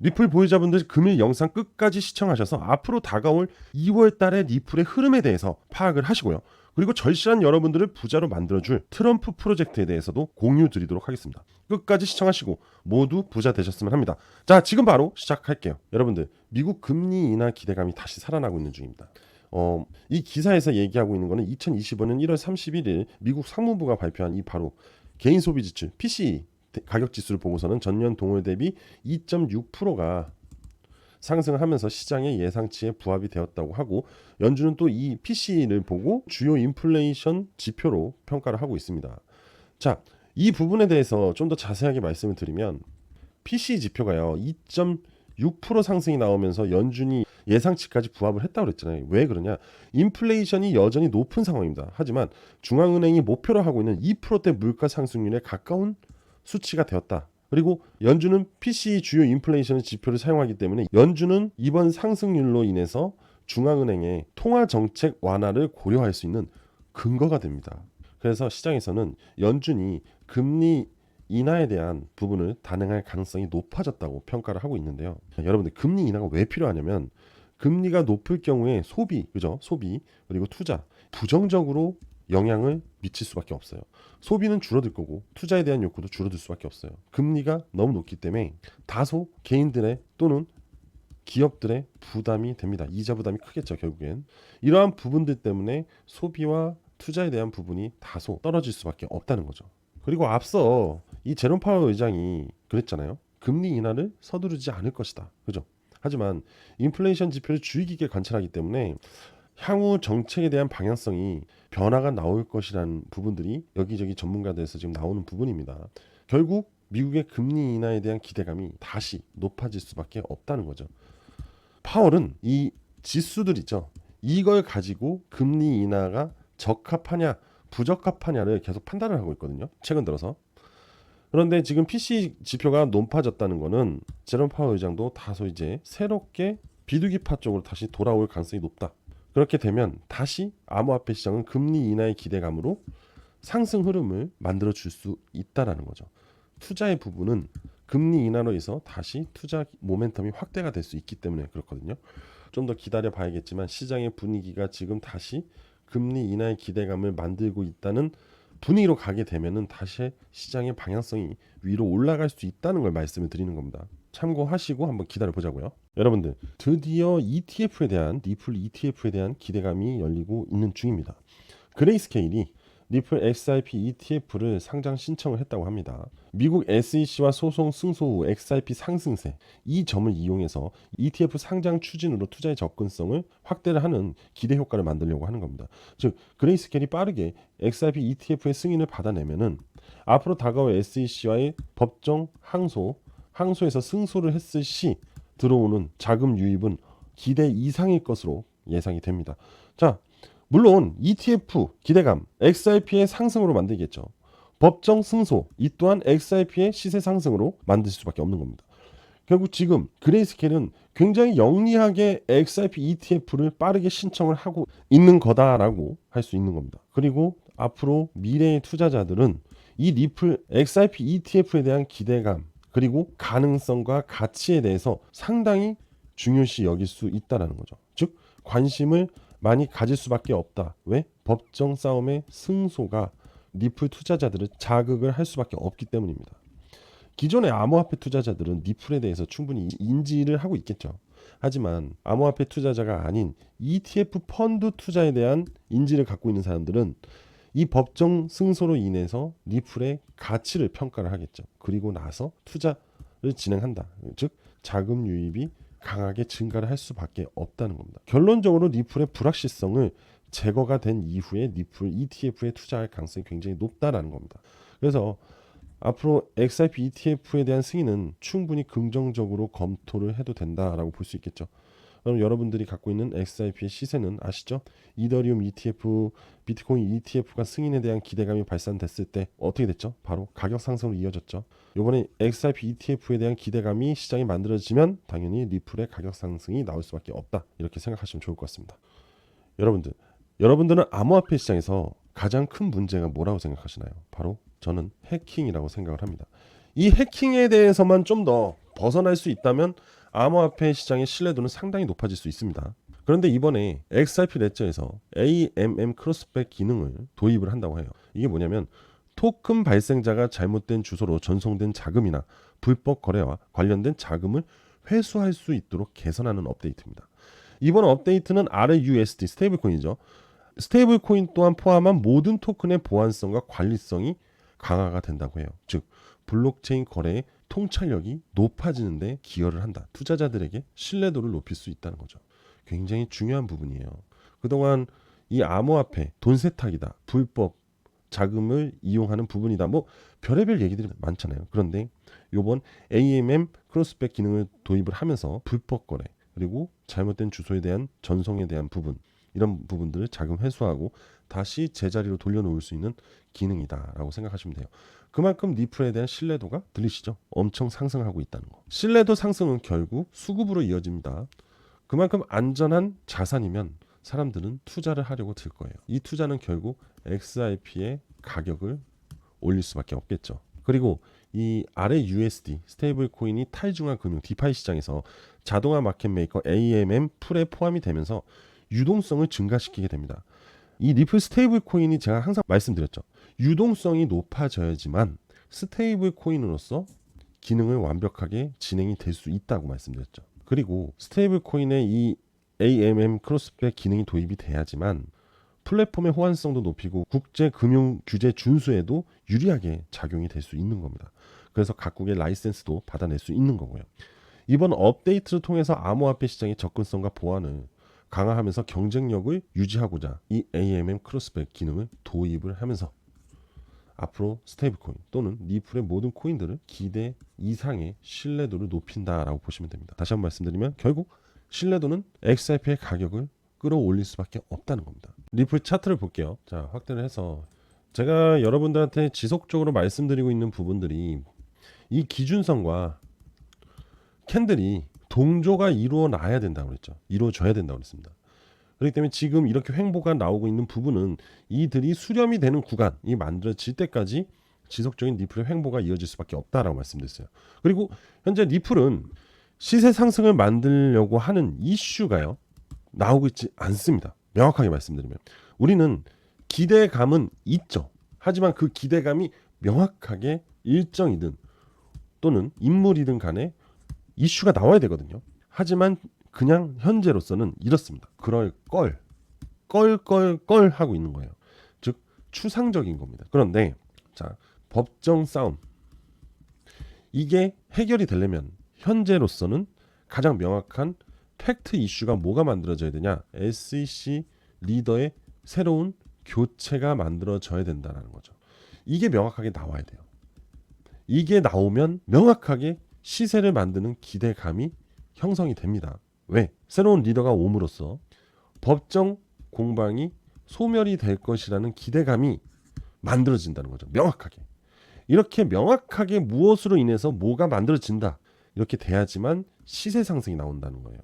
리플 보유자분들 금일 영상 끝까지 시청하셔서 앞으로 다가올 2월 달의 리플의 흐름에 대해서 파악을 하시고요. 그리고 절실한 여러분들을 부자로 만들어줄 트럼프 프로젝트에 대해서도 공유 드리도록 하겠습니다. 끝까지 시청하시고 모두 부자 되셨으면 합니다. 자, 지금 바로 시작할게요. 여러분들, 미국 금리 인하 기대감이 다시 살아나고 있는 중입니다. 이 기사에서 얘기하고 있는 거는 2025년 1월 31일 미국 상무부가 발표한 이 바로 개인 소비 지출 PCE 가격 지수를 보고서는 전년 동월 대비 2.6%가 상승을 하면서 시장의 예상치에 부합이 되었다고 하고, 연준은 또 이 PCE를 보고 주요 인플레이션 지표로 평가를 하고 있습니다. 자, 이 부분에 대해서 좀 더 자세하게 말씀을 드리면 PCE 지표가요 2.6% 상승이 나오면서 연준이 예상치까지 부합을 했다고 그랬잖아요. 왜 그러냐? 인플레이션이 여전히 높은 상황입니다. 하지만 중앙은행이 목표로 하고 있는 2%대 물가 상승률에 가까운 수치가 되었다. 그리고 연준은 PCE 주요 인플레이션 지표를 사용하기 때문에 연준은 이번 상승률로 인해서 중앙은행의 통화 정책 완화를 고려할 수 있는 근거가 됩니다. 그래서 시장에서는 연준이 금리 인하에 대한 부분을 단행할 가능성이 높아졌다고 평가를 하고 있는데요. 여러분들, 금리 인하가 왜 필요하냐면 금리가 높을 경우에 소비 그리고 투자 부정적으로 영향을 미칠 수밖에 없어요. 소비는 줄어들 거고 투자에 대한 욕구도 줄어들 수밖에 없어요. 금리가 너무 높기 때문에 다소 개인들의 또는 기업들의 부담이 됩니다. 이자 부담이 크겠죠. 결국엔 이러한 부분들 때문에 소비와 투자에 대한 부분이 다소 떨어질 수밖에 없다는 거죠. 그리고 앞서 이 제롬 파월 의장이 그랬잖아요. 금리 인하를 서두르지 않을 것이다. 그죠? 하지만 인플레이션 지표를 주의 깊게 관찰하기 때문에 향후 정책에 대한 방향성이 변화가 나올 것이라는 부분들이 여기저기 전문가들에서 지금 나오는 부분입니다. 결국 미국의 금리 인하에 대한 기대감이 다시 높아질 수밖에 없다는 거죠. 파월은 이 지수들 있죠. 이걸 가지고 금리 인하가 적합하냐 부적합하냐를 계속 판단을 하고 있거든요. 최근 들어서. 그런데 지금 PC 지표가 높아졌다는 거는 제롬 파월 의장도 다소 이제 새롭게 비둘기파 쪽으로 다시 돌아올 가능성이 높다. 그렇게 되면 다시 암호화폐 시장은 금리 인하의 기대감으로 상승 흐름을 만들어 줄 수 있다라는 거죠. 투자의 부분은 금리 인하로 해서 다시 투자 모멘텀이 확대가 될 수 있기 때문에 그렇거든요. 좀 더 기다려 봐야겠지만 시장의 분위기가 지금 다시 금리 인하의 기대감을 만들고 있다는 분위기로 가게 되면은 다시 시장의 방향성이 위로 올라갈 수 있다는 걸 말씀을 드리는 겁니다. 참고하시고 한번 기다려 보자고요. 여러분들, 드디어 ETF에 대한 리플 ETF에 대한 기대감이 열리고 있는 중입니다. 그레이스케일이 리플 XRP ETF를 상장 신청을 했다고 합니다. 미국 SEC와 소송 승소 후 XRP 상승세 이 점을 이용해서 ETF 상장 추진으로 투자의 접근성을 확대를 하는 기대 효과를 만들려고 하는 겁니다. 즉 그레이스케일이 빠르게 XRP ETF의 승인을 받아내면은 앞으로 다가올 SEC와의 법정 항소에서 승소를 했을 시 들어오는 자금 유입은 기대 이상일 것으로 예상이 됩니다. 자, 물론 ETF 기대감 XRP의 상승으로 만들겠죠. 법정 승소 이 또한 XRP의 시세 상승으로 만들 수밖에 없는 겁니다. 결국 지금 그레이스케일은 굉장히 영리하게 XRP ETF를 빠르게 신청을 하고 있는 거다라고 할 수 있는 겁니다. 그리고 앞으로 미래의 투자자들은 이 리플 XRP ETF에 대한 기대감 그리고 가능성과 가치에 대해서 상당히 중요시 여길 수 있다는 거죠. 즉 관심을 많이 가질 수밖에 없다. 왜? 법정 싸움의 승소가 리플 투자자들을 자극을 할 수밖에 없기 때문입니다. 기존의 암호화폐 투자자들은 리플에 대해서 충분히 인지를 하고 있겠죠. 하지만 암호화폐 투자자가 아닌 ETF 펀드 투자에 대한 인지를 갖고 있는 사람들은 이 법정 승소로 인해서 리플의 가치를 평가를 하겠죠. 그리고 나서 투자를 진행한다. 즉 자금 유입이 강하게 증가를 할 수밖에 없다는 겁니다. 결론적으로 리플의 불확실성을 제거가 된 이후에 리플 ETF에 투자할 가능성이 굉장히 높다라는 겁니다. 그래서 앞으로 XRP ETF에 대한 승인은 충분히 긍정적으로 검토를 해도 된다라고 볼 수 있겠죠. 그럼 여러분들이 갖고 있는 XRP의 시세는 아시죠? 이더리움 ETF, 비트코인 ETF가 승인에 대한 기대감이 발산됐을 때 어떻게 됐죠? 바로 가격 상승으로 이어졌죠. 이번에 XRP ETF에 대한 기대감이 시장에 만들어지면 당연히 리플의 가격 상승이 나올 수밖에 없다. 이렇게 생각하시면 좋을 것 같습니다. 여러분들은 암호화폐 시장에서 가장 큰 문제가 뭐라고 생각하시나요? 바로 저는 해킹이라고 생각을 합니다. 이 해킹에 대해서만 좀 더 벗어날 수 있다면 암호화폐 시장의 신뢰도는 상당히 높아질 수 있습니다. 그런데 이번에 XRP 레저에서 AMM 크로스백 기능을 도입을 한다고 해요. 이게 뭐냐면 토큰 발생자가 잘못된 주소로 전송된 자금이나 불법 거래와 관련된 자금을 회수할 수 있도록 개선하는 업데이트입니다. 이번 업데이트는 RUSD 스테이블 코인이죠. 스테이블 코인 또한 포함한 모든 토큰의 보안성과 관리성이 강화가 된다고 해요. 즉 블록체인 거래의 통찰력이 높아지는데 기여를 한다. 투자자들에게 신뢰도를 높일 수 있다는 거죠. 굉장히 중요한 부분이에요. 그동안 이 암호화폐 돈 세탁이다, 불법 자금을 이용하는 부분이다, 뭐 별의별 얘기들이 많잖아요. 그런데 이번 AMM 크로스백 기능을 도입을 하면서 불법 거래 그리고 잘못된 주소에 대한 전송에 대한 부분, 이런 부분들을 자금 회수하고 다시 제자리로 돌려놓을 수 있는 기능이다라고 생각하시면 돼요. 그만큼 리플에 대한 신뢰도가 들리시죠? 엄청 상승하고 있다는 거. 신뢰도 상승은 결국 수급으로 이어집니다. 그만큼 안전한 자산이면 사람들은 투자를 하려고 들 거예요. 이 투자는 결국 XRP의 가격을 올릴 수밖에 없겠죠. 그리고 이 RUSD 스테이블 코인이 탈중앙 금융 디파이 시장에서 자동화 마켓 메이커 AMM 풀에 포함이 되면서 유동성을 증가시키게 됩니다. 이 리플 스테이블 코인이 제가 항상 말씀드렸죠. 유동성이 높아져야지만 스테이블 코인으로서 기능을 완벽하게 진행이 될 수 있다고 말씀드렸죠. 그리고 스테이블 코인의 이 AMM 크로스백 기능이 도입이 돼야지만 플랫폼의 호환성도 높이고 국제 금융 규제 준수에도 유리하게 작용이 될 수 있는 겁니다. 그래서 각국의 라이센스도 받아낼 수 있는 거고요. 이번 업데이트를 통해서 암호화폐 시장의 접근성과 보안을 강화하면서 경쟁력을 유지하고자 이 AMM 크로스백 기능을 도입을 하면서 앞으로 스테이블 코인 또는 리플의 모든 코인들을 기대 이상의 신뢰도를 높인다라고 보시면 됩니다. 다시 한번 말씀드리면 결국 신뢰도는 XRP의 가격을 끌어올릴 수밖에 없다는 겁니다. 리플 차트를 볼게요. 자, 확대를 해서 제가 여러분들한테 지속적으로 말씀드리고 있는 부분들이 이 기준선과 캔들이 동조가 이루어져야 된다고 그랬죠. 이루어져야 된다고 그랬습니다. 그렇기 때문에 지금 이렇게 횡보가 나오고 있는 부분은 이들이 수렴이 되는 구간이 만들어질 때까지 지속적인 리플의 횡보가 이어질 수밖에 없다라고 말씀드렸어요. 그리고 현재 리플은 시세 상승을 만들려고 하는 이슈가요 나오고 있지 않습니다. 명확하게 말씀드리면 우리는 기대감은 있죠. 하지만 그 기대감이 명확하게 일정이든 또는 인물이든 간에 이슈가 나와야 되거든요. 하지만 그냥 현재로서는 이렇습니다. 그럴 걸 하고 있는 거예요. 즉 추상적인 겁니다. 그런데 자, 법정 싸움 이게 해결이 되려면 현재로서는 가장 명확한 팩트 이슈가 뭐가 만들어져야 되냐? SEC 리더의 새로운 교체가 만들어져야 된다는 거죠. 이게 명확하게 나와야 돼요. 이게 나오면 명확하게 시세를 만드는 기대감이 형성이 됩니다. 왜? 새로운 리더가 옴으로써 법정 공방이 소멸이 될 것이라는 기대감이 만들어진다는 거죠. 명확하게. 이렇게 명확하게 무엇으로 인해서 뭐가 만들어진다. 이렇게 돼야지만 시세 상승이 나온다는 거예요.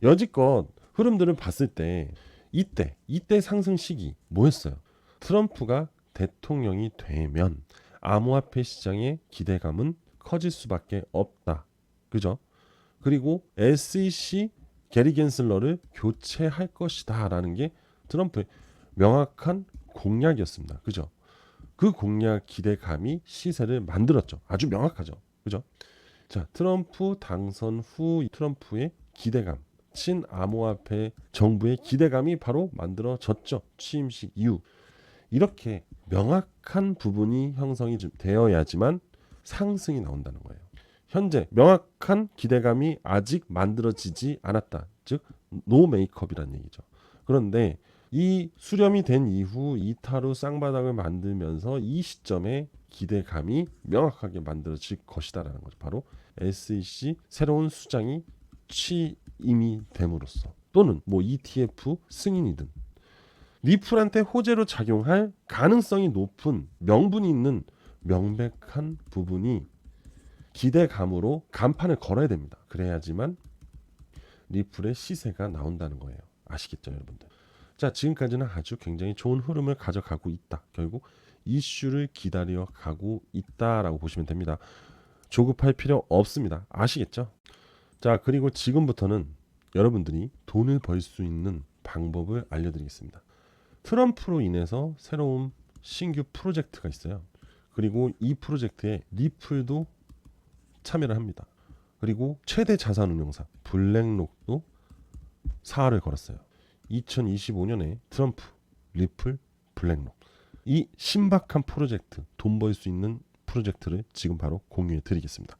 여지껏 흐름들을 봤을 때 이때 상승 시기 뭐였어요? 트럼프가 대통령이 되면 암호화폐 시장의 기대감은 커질 수밖에 없다. 그죠? 그리고 SEC 게리 겐슬러를 교체할 것이다 라는 게 트럼프의 명확한 공약이었습니다. 그죠? 그 공약 기대감이 시세를 만들었죠. 아주 명확하죠. 그죠? 자, 트럼프 당선 후 트럼프의 기대감, 친암호화폐 정부의 기대감이 바로 만들어졌죠. 취임식 이후. 이렇게 명확한 부분이 형성이 되어야지만 상승이 나온다는 거예요. 현재 명확한 기대감이 아직 만들어지지 않았다. 즉 노 메이크업이라는 얘기죠. 그런데 이 수렴이 된 이후 이타로 쌍바닥을 만들면서 이 시점에 기대감이 명확하게 만들어질 것이다라는 거죠. 바로 SEC 새로운 수장이 취임이 됨으로써 또는 뭐 ETF 승인이든 리플한테 호재로 작용할 가능성이 높은 명분이 있는 명백한 부분이 기대감으로 간판을 걸어야 됩니다. 그래야지만 리플의 시세가 나온다는 거예요. 아시겠죠, 여러분들? 자, 지금까지는 아주 굉장히 좋은 흐름을 가져가고 있다. 결국 이슈를 기다려 가고 있다라고 보시면 됩니다. 조급할 필요 없습니다. 아시겠죠? 자, 그리고 지금부터는 여러분들이 돈을 벌 수 있는 방법을 알려드리겠습니다. 트럼프로 인해서 새로운 신규 프로젝트가 있어요. 그리고 이 프로젝트에 리플도 참여를 합니다. 그리고 최대 자산운용사 블랙록도 사활을 걸었어요. 2025년에 트럼프, 리플, 블랙록, 이 신박한 프로젝트, 돈 벌 수 있는 프로젝트를 지금 바로 공유해 드리겠습니다.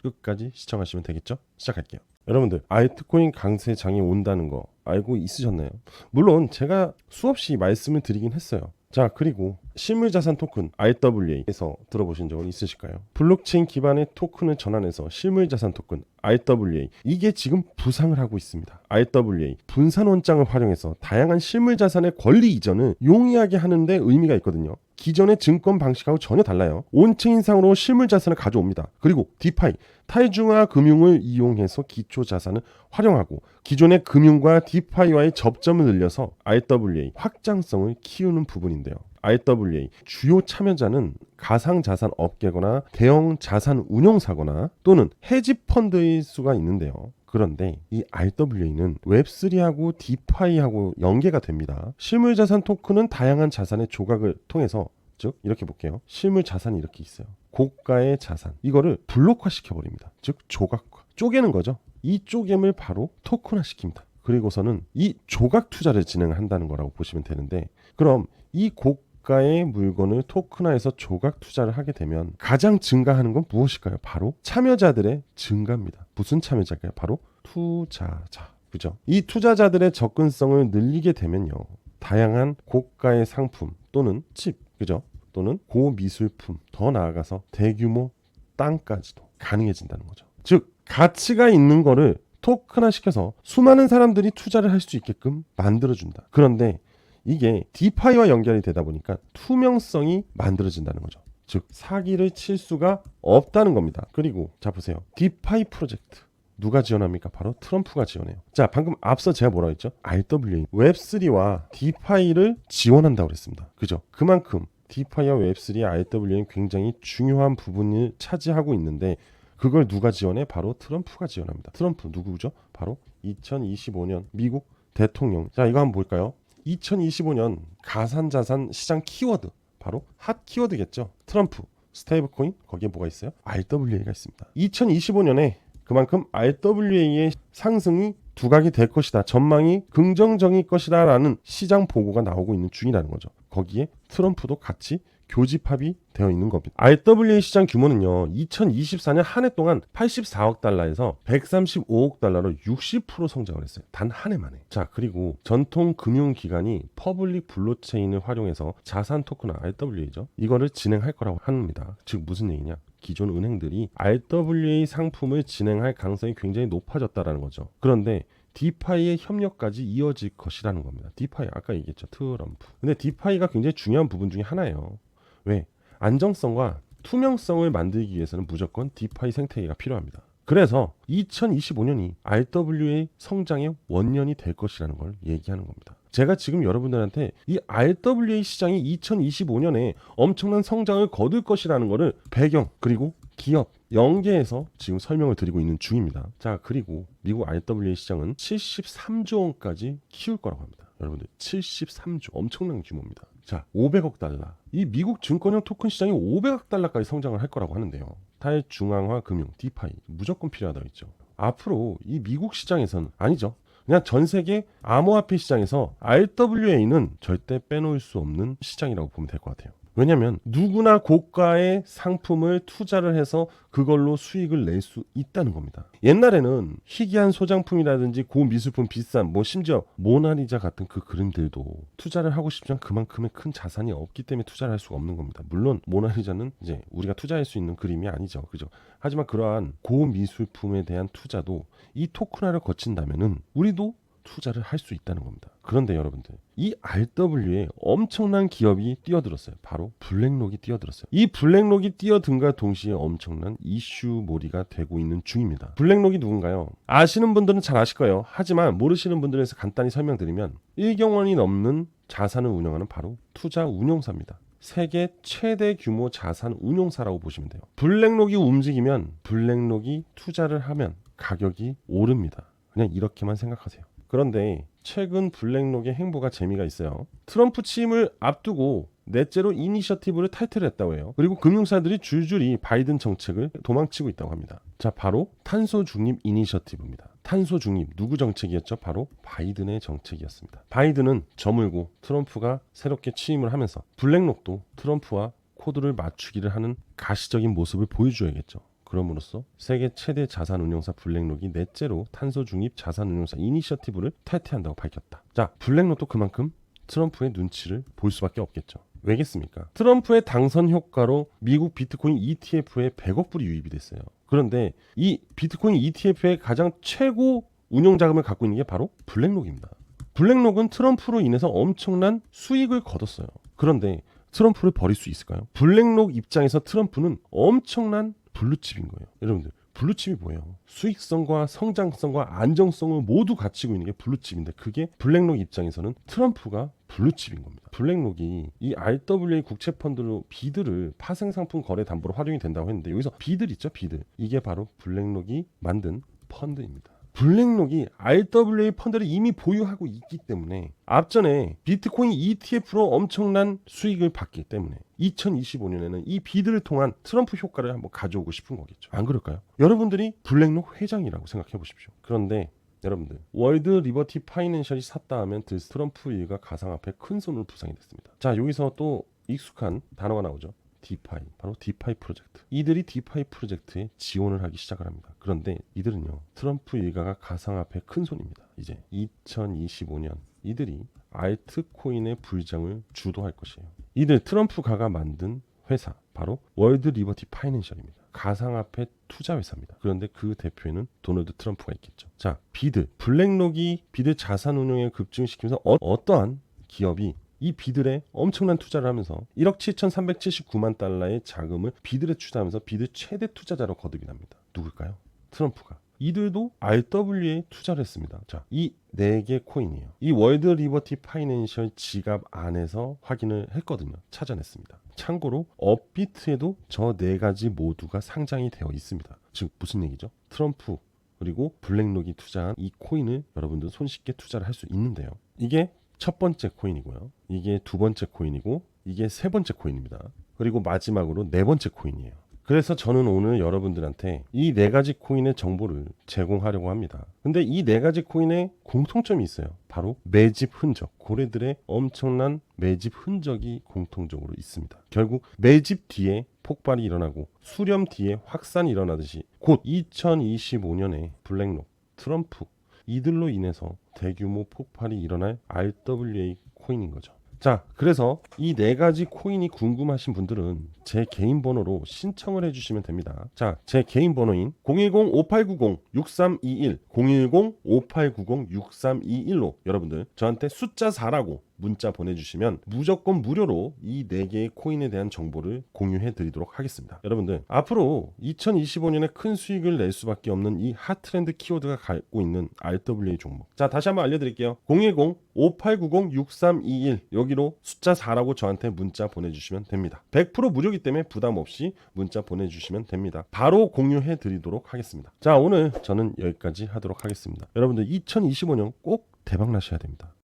끝까지 시청하시면 되겠죠? 시작할게요. 여러분들, 알트코인 강세장이 온다는 거 알고 있으셨나요? 물론 제가 수없이 말씀을 드리긴 했어요. 자, 그리고 실물자산 토큰 RWA에서 들어보신 적은 있으실까요? 블록체인 기반의 토큰을 전환해서 실물자산 토큰 RWA, 이게 지금 부상을 하고 있습니다. RWA, 분산원장을 활용해서 다양한 실물자산의 권리 이전을 용이하게 하는데 의미가 있거든요. 기존의 증권 방식하고 전혀 달라요. 온체인상으로 실물자산을 가져옵니다. 그리고 디파이, 탈중앙화 금융을 이용해서 기초자산을 활용하고 기존의 금융과 디파이와의 접점을 늘려서 RWA 확장성을 키우는 부분인데요. RWA 주요 참여자는 가상자산 업계거나 대형 자산 운용사거나 또는 헤지펀드일 수가 있는데요. 그런데 이 RWA는 웹3하고 디파이하고 연계가 됩니다. 실물자산 토큰은 다양한 자산의 조각을 통해서, 즉 이렇게 볼게요. 실물자산이 이렇게 있어요. 고가의 자산, 이거를 블록화 시켜버립니다. 즉 조각화, 쪼개는 거죠. 이 쪼개을 바로 토큰화 시킵니다. 그리고서는 이 조각 투자를 진행한다는 거라고 보시면 되는데, 그럼 이 고가의 물건을 토큰화해서 조각 투자를 하게 되면 가장 증가하는 건 무엇일까요? 바로 참여자들의 증가입니다. 무슨 참여자일까요? 바로 투자자. 그죠? 이 투자자들의 접근성을 늘리게 되면요, 다양한 고가의 상품 또는 칩, 그죠? 또는 고미술품, 더 나아가서 대규모 땅까지도 가능해진다는 거죠. 즉 가치가 있는 거를 토큰화 시켜서 수많은 사람들이 투자를 할 수 있게끔 만들어준다. 그런데 이게 디파이와 연결이 되다 보니까 투명성이 만들어진다는 거죠. 즉 사기를 칠 수가 없다는 겁니다. 그리고 자 보세요. 디파이 프로젝트 누가 지원합니까? 바로 트럼프가 지원해요. 자, 방금 앞서 제가 뭐라고 했죠? RWA, 웹3와 디파이를 지원한다고 그랬습니다. 그죠? 그만큼 디파이와 웹3의 RWA는 굉장히 중요한 부분을 차지하고 있는데, 그걸 누가 지원해? 바로 트럼프가 지원합니다. 트럼프 누구죠? 바로 2025년 미국 대통령. 자, 이거 한번 볼까요? 2025년 가상자산 시장 키워드, 바로 핫 키워드겠죠. 트럼프, 스테이블코인, 거기에 뭐가 있어요? RWA가 있습니다. 2025년에 그만큼 RWA의 상승이 두각이 될 것이다, 전망이 긍정적일 것이다 라는 시장 보고가 나오고 있는 중이라는 거죠. 거기에 트럼프도 같이 교집합이 되어 있는 겁니다. RWA 시장 규모는요, 2024년 한 해 동안 84억 달러에서 135억 달러로 60% 성장을 했어요. 단 한 해 만에. 자, 그리고 전통 금융기관이 퍼블릭 블록체인을 활용해서 자산 토큰 RWA죠. 이거를 진행할 거라고 합니다. 즉 무슨 얘기냐? 기존 은행들이 RWA 상품을 진행할 가능성이 굉장히 높아졌다라는 거죠. 그런데 디파이의 협력까지 이어질 것이라는 겁니다. 디파이 아까 얘기했죠. 트럼프. 근데 디파이가 굉장히 중요한 부분 중에 하나예요. 왜? 안정성과 투명성을 만들기 위해서는 무조건 디파이 생태계가 필요합니다. 그래서 2025년이 RWA 성장의 원년이 될 것이라는 걸 얘기하는 겁니다. 제가 지금 여러분들한테 이 RWA 시장이 2025년에 엄청난 성장을 거둘 것이라는 거를 배경, 그리고 기업, 연계해서 지금 설명을 드리고 있는 중입니다. 자, 그리고 미국 RWA 시장은 73조 원까지 키울 거라고 합니다. 여러분들 73조, 엄청난 규모입니다. 자, 500억 달러. 이 미국 증권형 토큰 시장이 500억 달러까지 성장을 할 거라고 하는데요. 탈중앙화 금융, 디파이 무조건 필요하다고 했죠. 앞으로 이 미국 시장에서는 아니죠. 그냥 전 세계 암호화폐 시장에서 RWA는 절대 빼놓을 수 없는 시장이라고 보면 될 것 같아요. 왜냐하면 누구나 고가의 상품을 투자를 해서 그걸로 수익을 낼 수 있다는 겁니다. 옛날에는 희귀한 소장품이라든지 고미술품, 비싼 심지어 모나리자 같은 그 그림들도 투자를 하고 싶지만 그만큼의 큰 자산이 없기 때문에 투자를 할 수가 없는 겁니다. 물론 모나리자는 이제 우리가 투자할 수 있는 그림이 아니죠. 그죠? 하지만 그러한 고미술품에 대한 투자도 이 토큰화를 거친다면은 우리도 투자를 할 수 있다는 겁니다. 그런데 여러분들, 이 RWA에 엄청난 기업이 뛰어들었어요. 바로 블랙록이 뛰어들었어요. 이 블랙록이 뛰어든과 동시에 엄청난 이슈몰이가 되고 있는 중입니다. 블랙록이 누군가요? 아시는 분들은 잘 아실 거예요. 하지만 모르시는 분들에 대해서 간단히 설명드리면 1경 원이 넘는 자산을 운영하는 바로 투자 운용사입니다. 세계 최대 규모 자산 운용사라고 보시면 돼요. 블랙록이 움직이면 블랙록이 투자를 하면 가격이 오릅니다. 그냥 이렇게만 생각하세요. 그런데 최근 블랙록의 행보가 재미가 있어요. 트럼프 취임을 앞두고 넷째로 이니셔티브를 탈퇴했다고 해요. 그리고 금융사들이 줄줄이 바이든 정책을 도망치고 있다고 합니다. 자, 바로 탄소 중립 이니셔티브입니다. 탄소 중립 누구 정책이었죠? 바로 바이든의 정책이었습니다. 바이든은 저물고 트럼프가 새롭게 취임을 하면서 블랙록도 트럼프와 코드를 맞추기를 하는 가시적인 모습을 보여줘야겠죠. 그럼으로써 세계 최대 자산운용사 블랙록이 넷째로 탄소 중립 자산운용사 이니셔티브를 탈퇴한다고 밝혔다. 자, 블랙록도 그만큼 트럼프의 눈치를 볼 수밖에 없겠죠. 왜겠습니까? 트럼프의 당선 효과로 미국 비트코인 ETF에 100억 불이 유입이 됐어요. 그런데 이 비트코인 ETF의 가장 최고 운용 자금을 갖고 있는 게 바로 블랙록입니다. 블랙록은 트럼프로 인해서 엄청난 수익을 거뒀어요. 그런데 트럼프를 버릴 수 있을까요? 블랙록 입장에서 트럼프는 엄청난 블루칩인 거예요. 여러분들, 블루칩이 뭐예요? 수익성과 성장성과 안정성을 모두 갖추고 있는 게 블루칩인데, 그게 블랙록 입장에서는 트럼프가 블루칩인 겁니다. 블랙록이 이 RWA 국채펀드로 비드를 파생상품 거래 담보로 활용이 된다고 했는데, 여기서 비들 있죠? 비들. 이게 바로 블랙록이 만든 펀드입니다. 블랙록이 RWA 펀드를 이미 보유하고 있기 때문에 앞전에 비트코인 ETF로 엄청난 수익을 받기 때문에 2025년에는 이 비드를 통한 트럼프 효과를 한번 가져오고 싶은 거겠죠. 안 그럴까요? 여러분들이 블랙록 회장이라고 생각해 보십시오. 그런데 여러분들, 월드 리버티 파이낸셜이 샀다 하면 트럼프 일가 가상화폐 큰 손으로 부상이 됐습니다. 자, 여기서 또 익숙한 단어가 나오죠. 디파이, 바로 디파이 프로젝트. 이들이 디파이 프로젝트에 지원을 하기 시작을 합니다. 그런데 이들은요, 트럼프 일가가 가상화폐 큰 손입니다. 이제 2025년 이들이 알트코인의 불장을 주도할 것이에요. 이들 트럼프가가 만든 회사, 바로 월드 리버티 파이낸셜입니다. 가상화폐 투자 회사입니다. 그런데 그 대표에는 도널드 트럼프가 있겠죠. 자, 비드, 블랙록이 비드 자산 운용에 급증시키면서 어떠한 기업이 이 비들에 엄청난 투자를 하면서 1억 7,379만 달러의 자금을 비들에 투자하면서 비드 최대 투자자로 거듭이 납니다. 누굴까요? 트럼프가. 이들도 RWA에 투자를 했습니다. 자, 이 4개 코인이에요. 이 월드 리버티 파이낸셜 지갑 안에서 확인을 했거든요. 찾아냈습니다. 참고로 업비트에도 저 4가지 모두가 상장이 되어 있습니다. 즉 무슨 얘기죠? 트럼프 그리고 블랙록이 투자한 이 코인을 여러분들 손쉽게 투자를 할 수 있는데요. 이게 첫 번째 코인이고요. 이게 두 번째 코인이고, 이게 세 번째 코인입니다. 그리고 마지막으로 네 번째 코인이에요. 그래서 저는 오늘 여러분들한테 이 4가지 코인의 정보를 제공하려고 합니다. 근데 이 4가지 코인의 공통점이 있어요. 바로 매집 흔적, 고래들의 엄청난 매집 흔적이 공통적으로 있습니다. 결국 매집 뒤에 폭발이 일어나고 수렴 뒤에 확산이 일어나듯이 곧 2025년에 블랙록, 트럼프 이들로 인해서 대규모 폭발이 일어날 RWA 코인인 거죠. 자, 그래서 이 4가지 코인이 궁금하신 분들은 제 개인 번호로 신청을 해주시면 됩니다. 자, 제 개인 번호인 010-5890-6321 010-5890-6321로 여러분들 저한테 숫자 4라고 문자 보내주시면 무조건 무료로 이 4개의 코인에 대한 정보를 공유해 드리도록 하겠습니다. 여러분들, 앞으로 2025년에 큰 수익을 낼 수밖에 없는 이 핫트렌드 키워드가 갖고 있는 RWA 종목. 자, 다시 한번 알려드릴게요. 010-5890-6321 여기로 숫자 4라고 저한테 문자 보내주시면 됩니다. 100% 무료이기 때문에 부담 없이 문자 보내주시면 됩니다. 바로 공유해 드리도록 하겠습니다. 자, 오늘 저는 여기까지 하도록 하겠습니다. 여러분들 2025년 꼭 대박 나셔야 됩니다.